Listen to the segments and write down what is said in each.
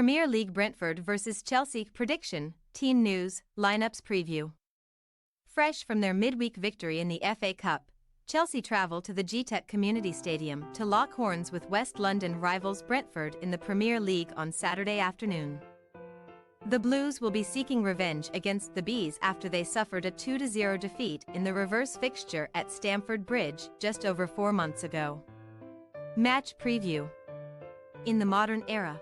Premier League Brentford vs Chelsea prediction, team news, lineups preview. Fresh from their midweek victory in the FA Cup, Chelsea travel to the Gtech Community Stadium to lock horns with West London rivals Brentford in the Premier League on Saturday afternoon. The Blues will be seeking revenge against the Bees after they suffered a 2-0 defeat in the reverse fixture at Stamford Bridge just over 4 months ago. Match preview. In the modern era,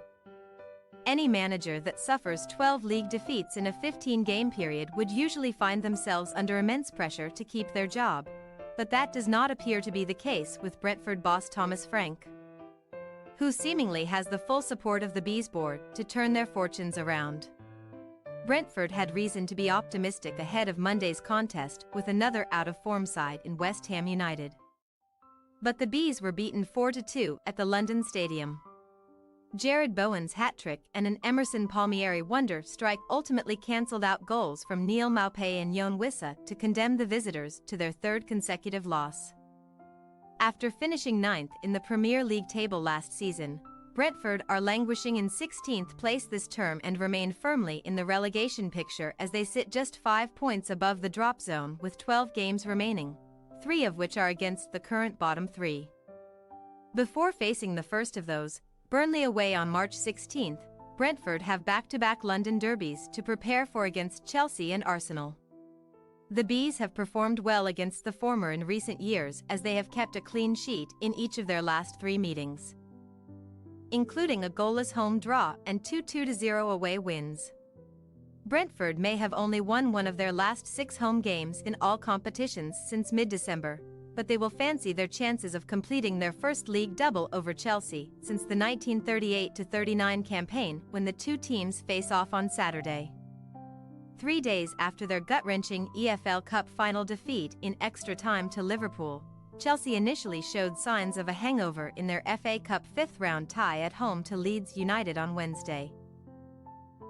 any manager that suffers 12 league defeats in a 15-game period would usually find themselves under immense pressure to keep their job, but that does not appear to be the case with Brentford boss Thomas Frank, who seemingly has the full support of the Bees board to turn their fortunes around. Brentford had reason to be optimistic ahead of Monday's contest with another out-of-form side in West Ham United. But the Bees were beaten 4-2 at the London Stadium. Jared Bowen's hat-trick and an Emerson Palmieri wonder strike ultimately cancelled out goals from Neal Maupay and Yoane Wissa to condemn the visitors to their third consecutive loss. After finishing 9th in the Premier League table last season, Brentford are languishing in 16th place this term and remain firmly in the relegation picture as they sit just 5 points above the drop zone with 12 games remaining, 3 of which are against the current bottom 3. Before facing the first of those, Burnley away on March 16th, Brentford have back-to-back London derbies to prepare for against Chelsea and Arsenal. The Bees have performed well against the former in recent years as they have kept a clean sheet in each of their last 3 meetings, including a goalless home draw and 2 2-0 away wins. Brentford may have only won one of their last 6 home games in all competitions since mid-December, but they will fancy their chances of completing their first league double over Chelsea since the 1938-39 campaign when the two teams face off on Saturday. 3 days after their gut-wrenching EFL Cup final defeat in extra time to Liverpool, Chelsea initially showed signs of a hangover in their FA Cup 5th-round tie at home to Leeds United on Wednesday,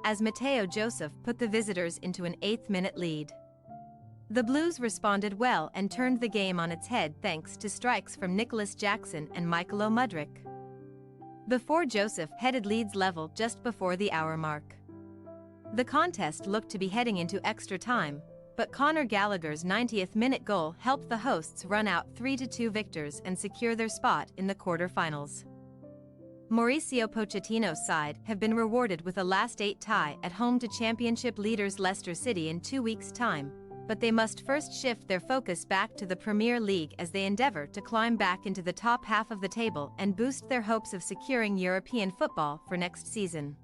as Mateo Joseph put the visitors into an 8th-minute lead. The Blues responded well and turned the game on its head thanks to strikes from Nicholas Jackson and Michael Mudryk, before Joseph headed Leeds level just before the hour mark. The contest looked to be heading into extra time, but Conor Gallagher's 90th-minute goal helped the hosts run out 3-2 victors and secure their spot in the quarter-finals. Mauricio Pochettino's side have been rewarded with a last 8 tie at home to championship leaders Leicester City in 2 weeks' time, but they must first shift their focus back to the Premier League as they endeavour to climb back into the top half of the table and boost their hopes of securing European football for next season.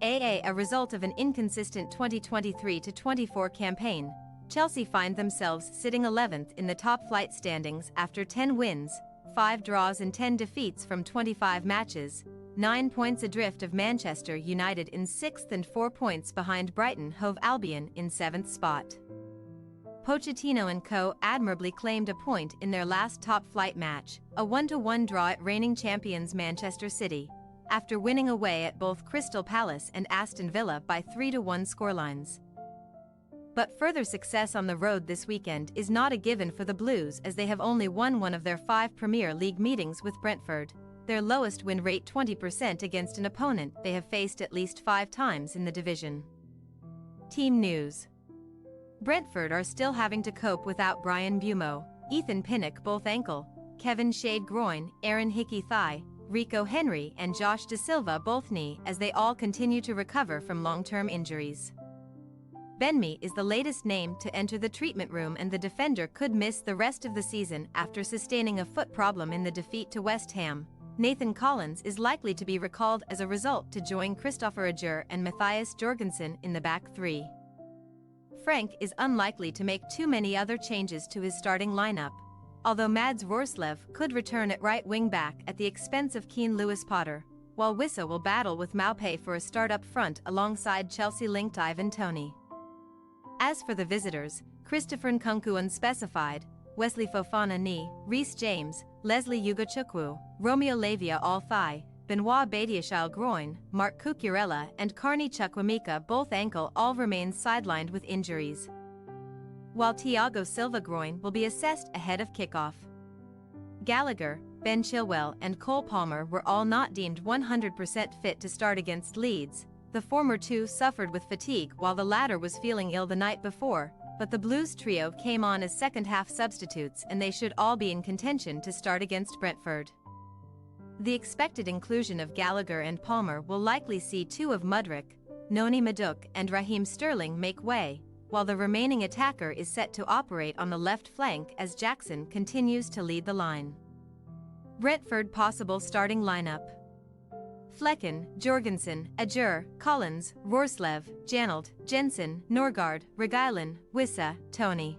A result of an inconsistent 2023-24 campaign, Chelsea find themselves sitting 11th in the top-flight standings after 10 wins, 5 draws and 10 defeats from 25 matches, 9 points adrift of Manchester United in 6th and 4 points behind Brighton Hove Albion in 7th spot. Pochettino and co. admirably claimed a point in their last top-flight match, a 1-1 draw at reigning champions Manchester City, after winning away at both Crystal Palace and Aston Villa by 3-1 scorelines. But further success on the road this weekend is not a given for the Blues as they have only won one of their 5 Premier League meetings with Brentford, their lowest win rate 20% against an opponent they have faced at least 5 times in the division. Team news. Brentford are still having to cope without Brian Bumo, Ethan Pinnock both ankle, Kevin Shade groin, Aaron Hickey thigh, Rico Henry and Josh Da Silva both knee as they all continue to recover from long-term injuries. Ben Mee is the latest name to enter the treatment room and the defender could miss the rest of the season after sustaining a foot problem in the defeat to West Ham. Nathan Collins is likely to be recalled as a result to join Christopher Ajer and Matthias Jorgensen in the back 3. Frank is unlikely to make too many other changes to his starting lineup, although Mads Roerslev could return at right wing-back at the expense of Keane Lewis-Potter, while Wissa will battle with Maupay for a start up front alongside Chelsea-linked Ivan Toney. As for the visitors, Christopher Nkunku unspecified, Wesley Fofana knee, Reece James, Leslie Ugochukwu, Romeo Lavia all thigh, Benoit Badiashile groin, Mark Cucurella and Carney Chukwuemeka both ankle all remain sidelined with injuries, while Thiago Silva groin will be assessed ahead of kickoff. Gallagher, Ben Chilwell and Cole Palmer were all not deemed 100% fit to start against Leeds. The former two suffered with fatigue while the latter was feeling ill the night before, but the Blues trio came on as second-half substitutes and they should all be in contention to start against Brentford. The expected inclusion of Gallagher and Palmer will likely see two of Mudryk, Noni Madueke and Raheem Sterling make way, while the remaining attacker is set to operate on the left flank as Jackson continues to lead the line. Brentford possible starting lineup: Flecken, Jorgensen, Ajur, Collins, Rorslev, Janelt, Jensen, Norgard, Reguilon, Wissa, Tony.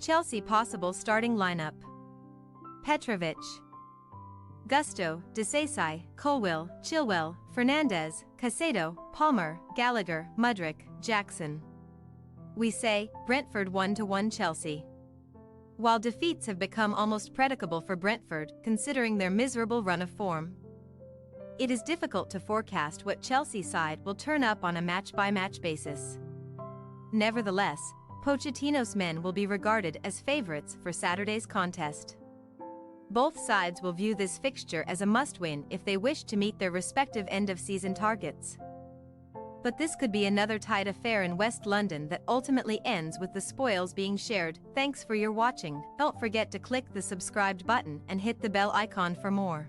Chelsea possible starting lineup: Petrovic, Gusto, Disasi, Colwill, Chilwell, Fernandez, Caicedo, Palmer, Gallagher, Mudryk, Jackson. We say, Brentford 1-1 Chelsea. While defeats have become almost predicable for Brentford, considering their miserable run of form, it is difficult to forecast what Chelsea side will turn up on a match-by-match basis. Nevertheless, Pochettino's men will be regarded as favourites for Saturday's contest. Both sides will view this fixture as a must-win if they wish to meet their respective end-of-season targets. But this could be another tight affair in West London that ultimately ends with the spoils being shared. Thanks for your watching. Don't forget to click the subscribed button and hit the bell icon for more.